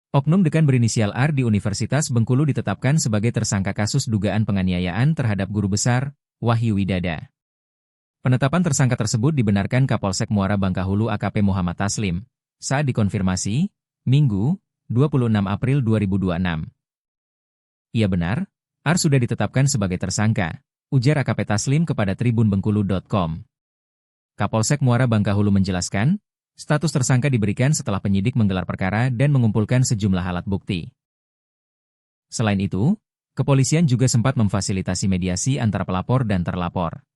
Oknum dekan berinisial R di Universitas Bengkulu ditetapkan sebagai tersangka kasus dugaan penganiayaan terhadap guru besar, Wahyu Widada. Penetapan tersangka tersebut dibenarkan Kapolsek Muara Bangkahulu AKP Muhammad Taslim saat dikonfirmasi, Minggu, 26 April 2026. Iya benar, R sudah ditetapkan sebagai tersangka, ujar AKP Taslim kepada tribunbengkulu.com. Kapolsek Muara Bangkahulu menjelaskan, status tersangka diberikan setelah penyidik menggelar perkara dan mengumpulkan sejumlah alat bukti. Selain itu, kepolisian juga sempat memfasilitasi mediasi antara pelapor dan terlapor.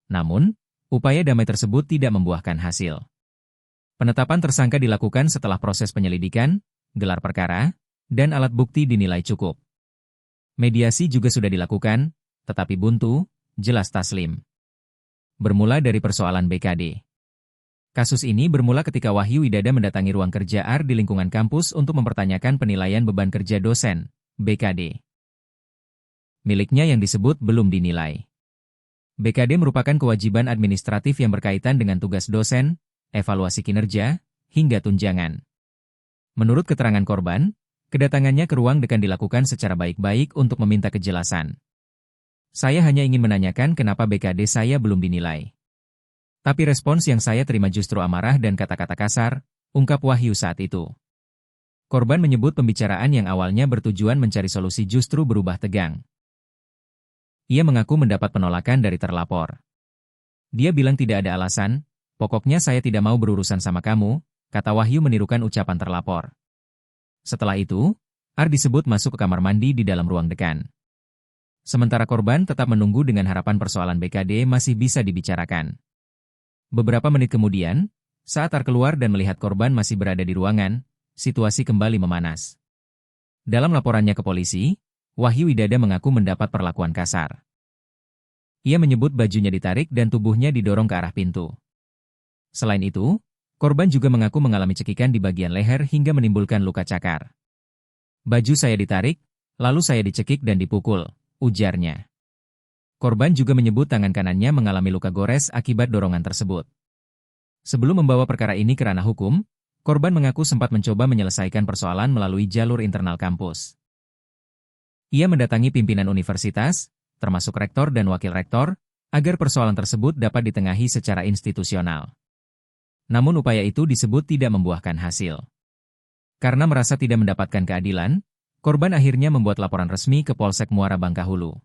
Namun, upaya damai tersebut tidak membuahkan hasil. Penetapan tersangka dilakukan setelah proses penyelidikan, gelar perkara, dan alat bukti dinilai cukup. Mediasi juga sudah dilakukan, tetapi buntu, jelas Taslim. Bermula dari persoalan BKD. Kasus ini bermula ketika Wahyu Widada mendatangi ruang kerja R di lingkungan kampus untuk mempertanyakan penilaian beban kerja dosen, BKD. Miliknya yang disebut belum dinilai. BKD merupakan kewajiban administratif yang berkaitan dengan tugas dosen, evaluasi kinerja, hingga tunjangan. Menurut keterangan korban, kedatangannya ke ruang dekan dilakukan secara baik-baik untuk meminta kejelasan. Saya hanya ingin menanyakan kenapa BKD saya belum dinilai. Tapi respons yang saya terima justru amarah dan kata-kata kasar, ungkap Wahyu saat itu. Korban menyebut pembicaraan yang awalnya bertujuan mencari solusi justru berubah tegang. Ia mengaku mendapat penolakan dari terlapor. Dia bilang tidak ada alasan, pokoknya saya tidak mau berurusan sama kamu, kata Wahyu menirukan ucapan terlapor. Setelah itu, R disebut masuk ke kamar mandi di dalam ruang dekan. Sementara korban tetap menunggu dengan harapan persoalan BKD masih bisa dibicarakan. Beberapa menit kemudian, saat R keluar dan melihat korban masih berada di ruangan, situasi kembali memanas. Dalam laporannya ke polisi, Wahyu Widada mengaku mendapat perlakuan kasar. Ia menyebut bajunya ditarik dan tubuhnya didorong ke arah pintu. Selain itu, korban juga mengaku mengalami cekikan di bagian leher hingga menimbulkan luka cakar. Baju saya ditarik, lalu saya dicekik dan dipukul, ujarnya. Korban juga menyebut tangan kanannya mengalami luka gores akibat dorongan tersebut. Sebelum membawa perkara ini ke ranah hukum, korban mengaku sempat mencoba menyelesaikan persoalan melalui jalur internal kampus. Ia mendatangi pimpinan universitas, termasuk rektor dan wakil rektor, agar persoalan tersebut dapat ditengahi secara institusional. Namun upaya itu disebut tidak membuahkan hasil. Karena merasa tidak mendapatkan keadilan, korban akhirnya membuat laporan resmi ke Polsek Muara Bangkahulu.